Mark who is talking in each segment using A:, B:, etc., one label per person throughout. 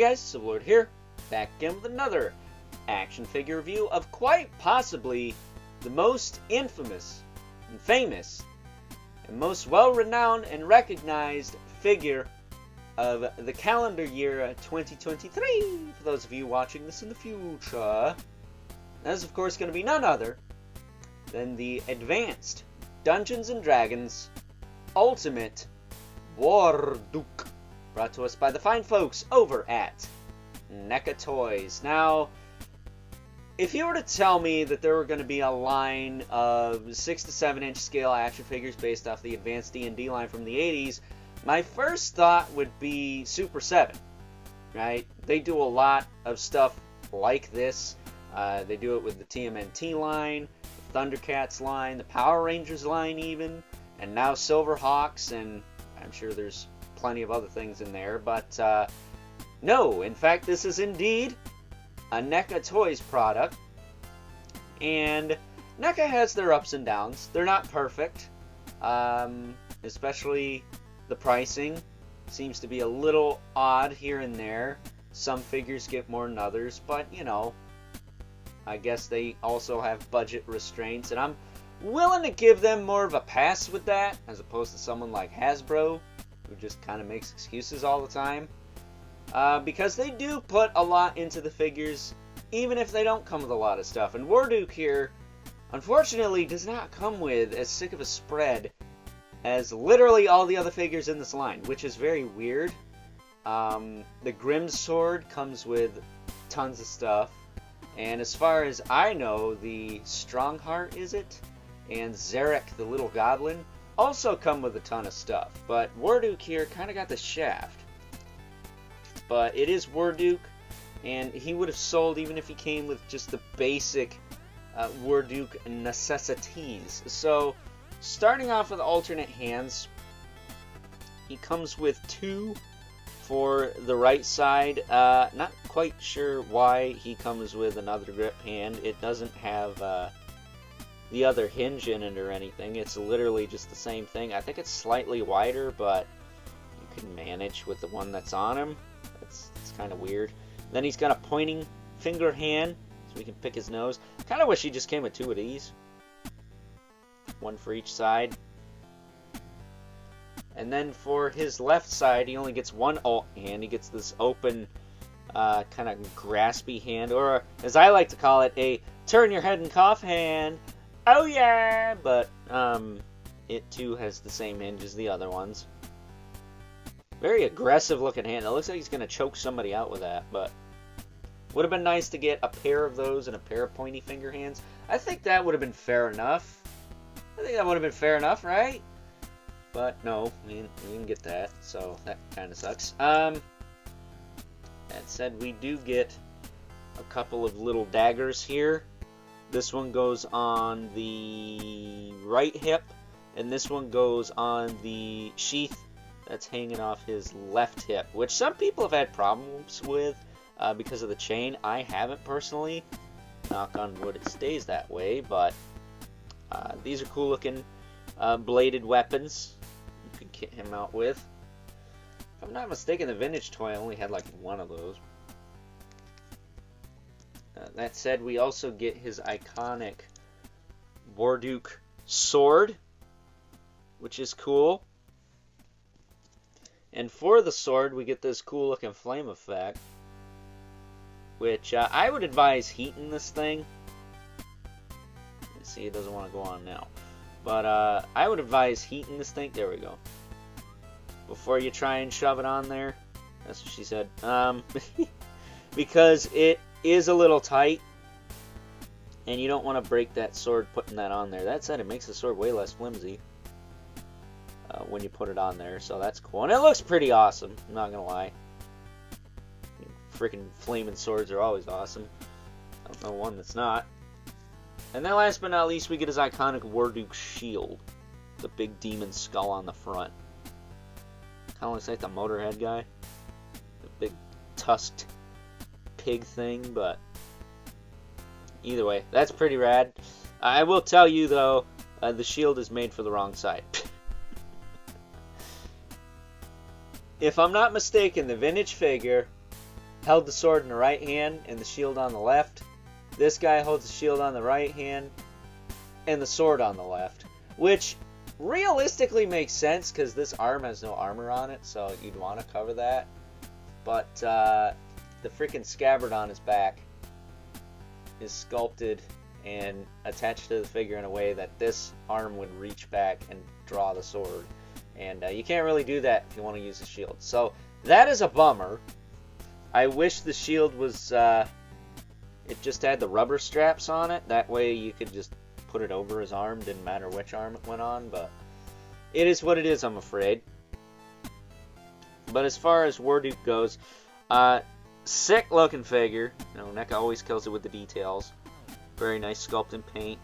A: guys, Civilord here, back again with another action figure review of quite possibly the most infamous and famous and most well-renowned and recognized figure of the calendar year 2023, for those of you watching this in the future. That is of course going to be none other than the Advanced Dungeons & Dragons Ultimate Warduke, brought to us by the fine folks over at NECA Toys. Now, if you were to tell me that there were going to be a line of 6 to 7 inch scale action figures based off the Advanced D&D line from the 80s, my first thought would be Super 7, right? They do a lot of stuff like this. They do it with the TMNT line, the Thundercats line, the Power Rangers line even, and now Silverhawks, and I'm sure there's plenty of other things in there. But no, in fact, this is indeed a NECA Toys product. And NECA has their ups and downs. They're not perfect, especially the pricing seems to be a little odd here and there. Some figures get more than others, but you know, I guess they also have budget restraints, and I'm willing to give them more of a pass with that, as opposed to someone like Hasbro, who just kind of makes excuses all the time. Because they do put a lot into the figures, even if they don't come with a lot of stuff. And Warduke here, unfortunately, does not come with as sick of a spread as literally all the other figures in this line, which is very weird. The Grim Sword comes with tons of stuff. And as far as I know, the Strongheart, is it? And Zarek, the little goblin, also come with a ton of stuff. But Warduke here kind of got the shaft. But it is Warduke, and he would have sold even if he came with just the basic Warduke necessities. So, starting off with alternate hands, he comes with 2 for the right side. Not quite sure why he comes with another grip hand. It doesn't have the other hinge in it or anything. It's literally just the same thing. I think it's slightly wider, but you can manage with the one that's on him. It's kind of weird. Then he's got a pointing finger hand, so we can pick his nose. Kind of wish he just came with 2 of these. 1 for each side. And then for his left side, he only gets 1 alt hand. He gets this open, kind of graspy hand, or as I like to call it, a turn your head and cough hand. Oh yeah! But it too has the same hinge as the other ones. Very aggressive looking hand. It looks like he's going to choke somebody out with that, but would have been nice to get a pair of those and a pair of pointy finger hands. I think that would have been fair enough. I think that would have been fair enough, right? But no, we didn't get that, so that kind of sucks. That said, we do get a couple of little daggers here. This one goes on the right hip, and this one goes on the sheath that's hanging off his left hip, which some people have had problems with because of the chain. I haven't personally. Knock on wood, it stays that way, but these are cool looking bladed weapons you can kit him out with. If I'm not mistaken, the vintage toy only had like 1 of those. That said, we also get his iconic Warduke sword, which is cool. And for the sword, we get this cool looking flame effect, which I would advise heating this thing. See, it doesn't want to go on now. But I would advise heating this thing. There we go. Before you try and shove it on there. That's what she said. Because it is a little tight. And you don't want to break that sword putting that on there. That said, it makes the sword way less flimsy when you put it on there. So that's cool. And it looks pretty awesome. I'm not going to lie. Freaking flaming swords are always awesome. I don't know one that's not. And then last but not least, we get his iconic Warduke shield. The big demon skull on the front. Kind of looks like the Motorhead guy. The big tusked pig thing, but either way, that's pretty rad. I will tell you though, the shield is made for the wrong side. If I'm not mistaken, the vintage figure held the sword in the right hand and the shield on the left. This guy holds the shield on the right hand and the sword on the left, which realistically makes sense because this arm has no armor on it, so you'd want to cover that. But the freaking scabbard on his back is sculpted and attached to the figure in a way that this arm would reach back and draw the sword. And you can't really do that if you want to use the shield. So that is a bummer. I wish the shield was, it just had the rubber straps on it. That way you could just put it over his arm. Didn't matter which arm it went on, but it is what it is, I'm afraid. But as far as Warduke goes, sick looking figure. You know, NECA always kills it with the details. Very nice sculpt and paint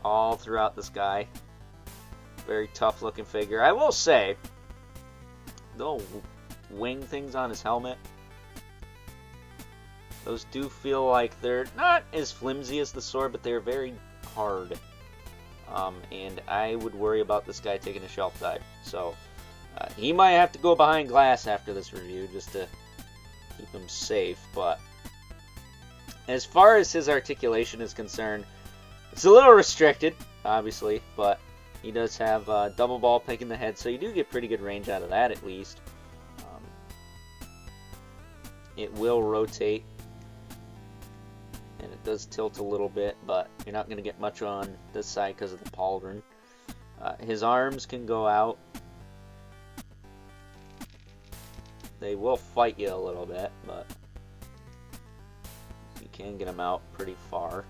A: all throughout this guy. Very tough looking figure. I will say, the wing things on his helmet, those do feel like they're not as flimsy as the sword, but they're very hard. And I would worry about this guy taking a shelf dive. So he might have to go behind glass after this review just to keep him safe. But as far as his articulation is concerned, it's a little restricted, obviously, but he does have double ball pick in the head, so you do get pretty good range out of that at least. It will rotate, and it does tilt a little bit, but you're not going to get much on this side because of the pauldron. His arms can go out. They will fight you a little bit, but you can get them out pretty far.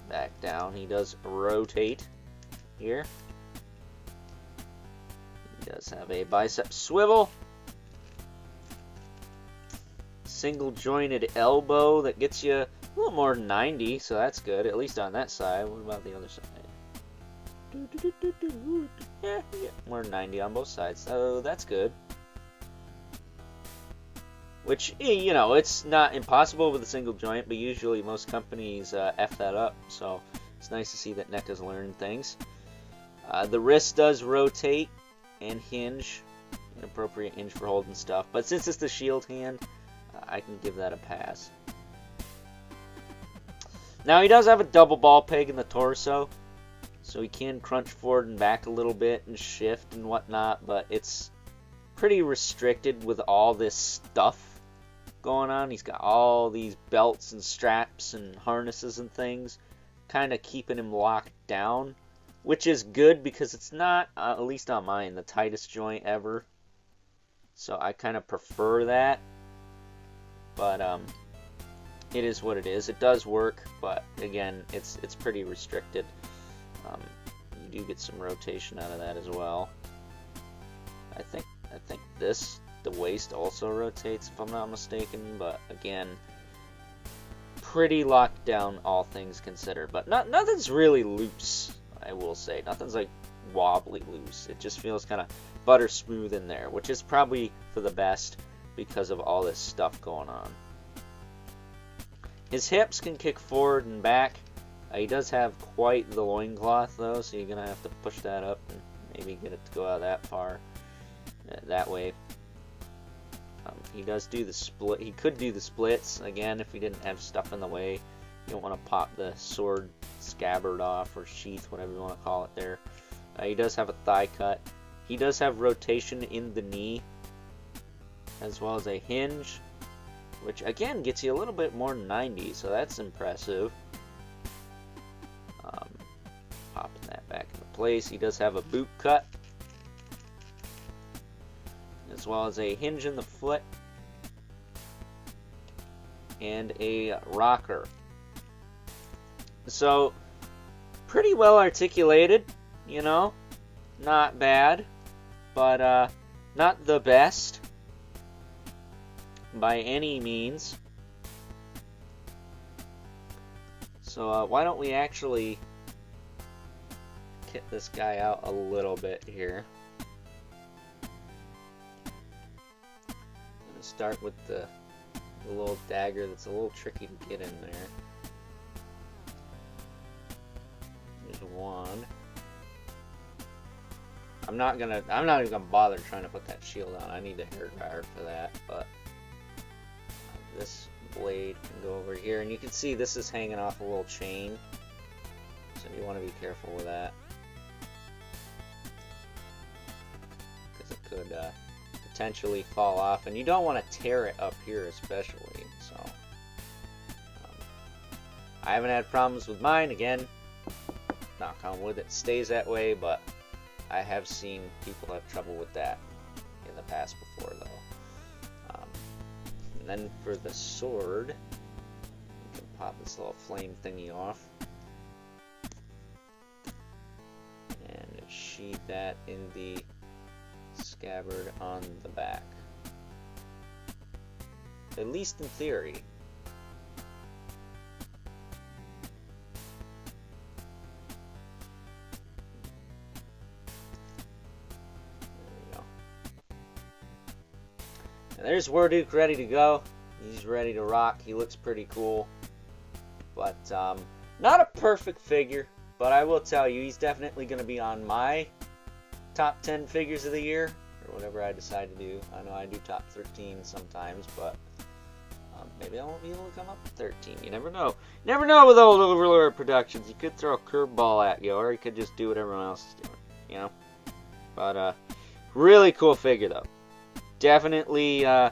A: Back down. He does rotate here. He does have a bicep swivel. Single jointed elbow that gets you a little more than 90, so that's good, at least on that side. What about the other side? Yeah, you get more than 90 on both sides, so that's good. Which, you know, it's not impossible with a single joint, but usually most companies F that up, so it's nice to see that NECA's learned things. The wrist does rotate and hinge, an appropriate hinge for holding stuff, but since it's the shield hand, I can give that a pass. Now, he does have a double ball peg in the torso, so he can crunch forward and back a little bit and shift and whatnot, but it's pretty restricted with all this stuff going on. He's got all these belts and straps and harnesses and things kind of keeping him locked down, which is good because it's not, at least on mine, the tightest joint ever. So I kind of prefer that. But it is what it is. It does work, but again, it's pretty restricted. You do get some rotation out of that as well. I think the waist also rotates, if I'm not mistaken, but again, pretty locked down, all things considered. But nothing's really loose, I will say. Nothing's like wobbly loose. It just feels kind of butter smooth in there, which is probably for the best because of all this stuff going on. His hips can kick forward and back. He does have quite the loincloth though, so you're gonna have to push that up and maybe get it to go out that far. That way. He does do the split. He could do the splits again if he didn't have stuff in the way. You don't want to pop the sword scabbard off or sheath, whatever you want to call it there. He does have a thigh cut. He does have rotation in the knee, as well as a hinge, which again gets you a little bit more than 90, so that's impressive. Popping that back into place. He does have a boot cut, as well as a hinge in the foot and a rocker. So pretty well articulated, you know, not bad, but not the best by any means. So why don't we actually kit this guy out a little bit here. I'm going to start with the little dagger that's a little tricky to get in there. There's one. I'm not even gonna bother trying to put that shield on. I need a hair dryer for that, but this blade can go over here, and you can see this is hanging off a little chain, so you want to be careful with that, because it could potentially fall off, and you don't want to tear it up here especially. So I haven't had problems with mine. Again, knock on wood, it stays that way, but I have seen people have trouble with that in the past before, though. And then for the sword, you can pop this little flame thingy off and sheathe that in the scabbard on the back. At least in theory. There's Warduke ready to go. He's ready to rock. He looks pretty cool. But not a perfect figure, but I will tell you, he's definitely going to be on my top 10 figures of the year, or whatever I decide to do. I know I do top 13 sometimes, but maybe I won't be able to come up to 13. You never know. Never know with old Overlord Productions. He could throw a curveball at you, or he could just do what everyone else is doing, you know? But really cool figure, though. Definitely, I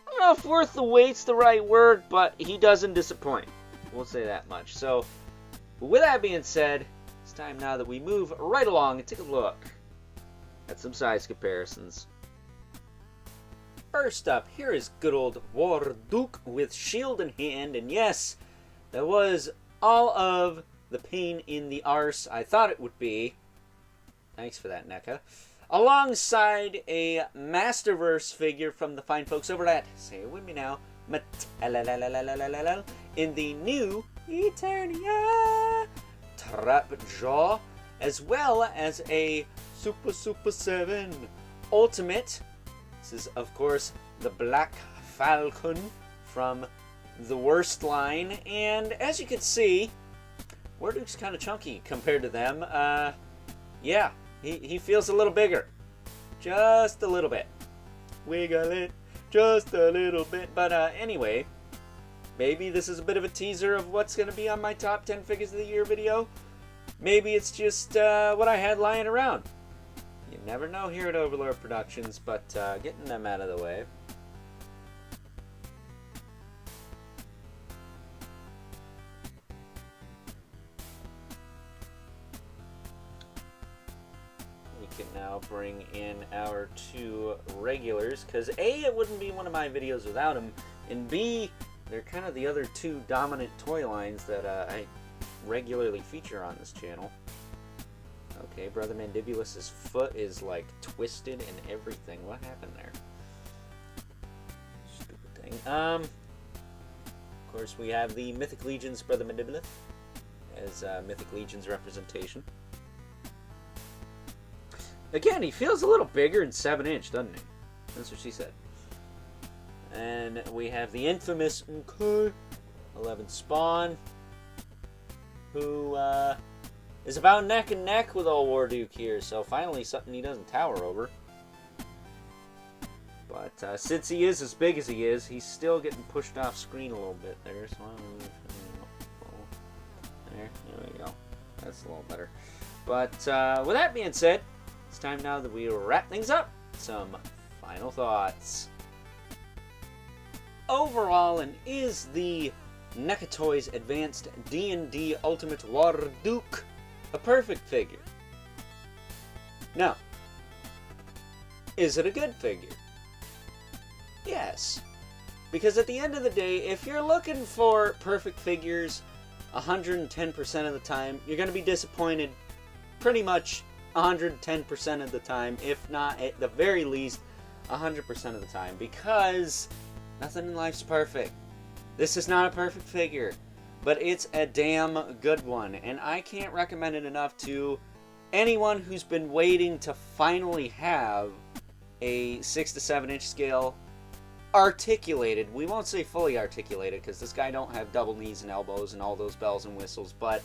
A: don't know if worth the wait's the right word, but he doesn't disappoint. We'll say that much. So, with that being said, it's time now that we move right along and take a look at some size comparisons. First up, here is good old Warduke with shield in hand, and yes, that was all of the pain in the arse I thought it would be. Thanks for that, NECA. Alongside a Masterverse figure from the fine folks over at, say it with me now, in the new Eternia Trapjaw, as well as a Super 7 Ultimate. This is, of course, the Black Falcon from the Worst line, and as you can see, Warduke's kind of chunky compared to them. Yeah. He feels a little bigger. Just a little bit. Wiggle it. Just a little bit. But anyway, maybe this is a bit of a teaser of what's going to be on my top 10 figures of the year video. Maybe it's just what I had lying around. You never know here at Overlord Productions, but getting them out of the way. Can now bring in our two regulars, because A, it wouldn't be one of my videos without them, and B, they're kind of the other two dominant toy lines that I regularly feature on this channel. Okay, Brother Mandibulous's foot is like twisted and everything. What happened there? Stupid thing. Of course, we have the Mythic Legion's Brother Mandibulus as Mythic Legion's representation. Again, he feels a little bigger in 7-inch, doesn't he? That's what she said. And we have the infamous 11 Spawn, who is about neck and neck with old Warduke here. So finally something he doesn't tower over. But since he is as big as he is, he's still getting pushed off screen a little bit there. So there we go. That's a little better. But with that being said, it's time now that we wrap things up. Some final thoughts. Overall, and is the NECA Toys Advanced D&D Ultimate Warduke a perfect figure? No. Is it a good figure? Yes. Because at the end of the day, if you're looking for perfect figures 110% of the time, you're going to be disappointed pretty much 110% of the time, if not at the very least 100% of the time, because nothing in life's perfect. This is not a perfect figure, but it's a damn good one, and I can't recommend it enough to anyone who's been waiting to finally have a 6 to 7 inch scale articulated. We won't say fully articulated, because this guy don't have double knees and elbows and all those bells and whistles, but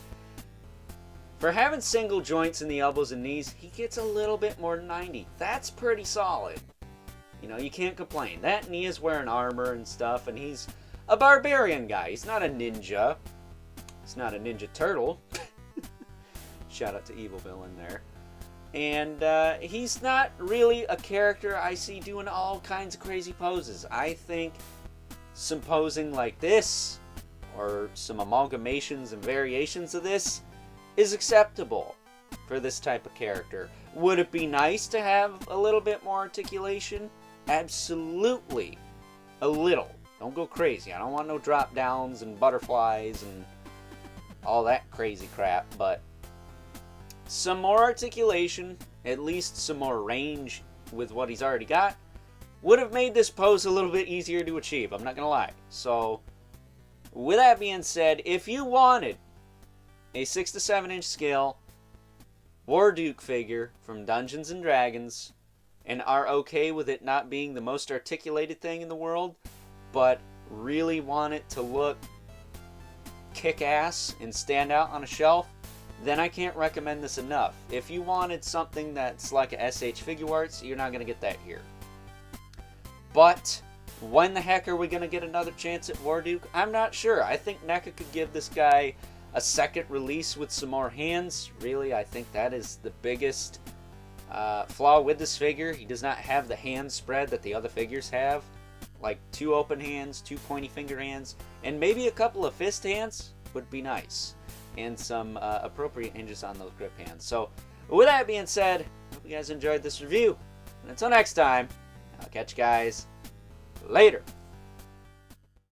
A: For having single joints in the elbows and knees, he gets a little bit more than 90. That's pretty solid. You know, you can't complain. That knee is wearing armor and stuff, and he's a barbarian guy. He's not a ninja. He's not a ninja turtle. Shout out to Evil Villain there. And he's not really a character I see doing all kinds of crazy poses. I think some posing like this, or some amalgamations and variations of this, is acceptable for this type of character. Would it be nice to have a little bit more articulation? Absolutely. A little. Don't go crazy. I don't want no drop downs and butterflies and all that crazy crap, but some more articulation, at least some more range with what he's already got, would have made this pose a little bit easier to achieve. I'm not going to lie. So, with that being said, if you wanted a 6 to 7 inch scale Warduke figure from Dungeons and Dragons and are okay with it not being the most articulated thing in the world, but really want it to look kick-ass and stand out on a shelf, then I can't recommend this enough. If you wanted something that's like a SH Figuarts, you're not going to get that here. But when the heck are we going to get another chance at Warduke? I'm not sure. I think NECA could give this guy a second release with some more hands. Really, I think that is the biggest flaw with this figure. He does not have the hand spread that the other figures have. Like 2 open hands, 2 pointy finger hands, and maybe a couple of fist hands would be nice. And some appropriate hinges on those grip hands. So, with that being said, I hope you guys enjoyed this review. And until next time, I'll catch you guys later.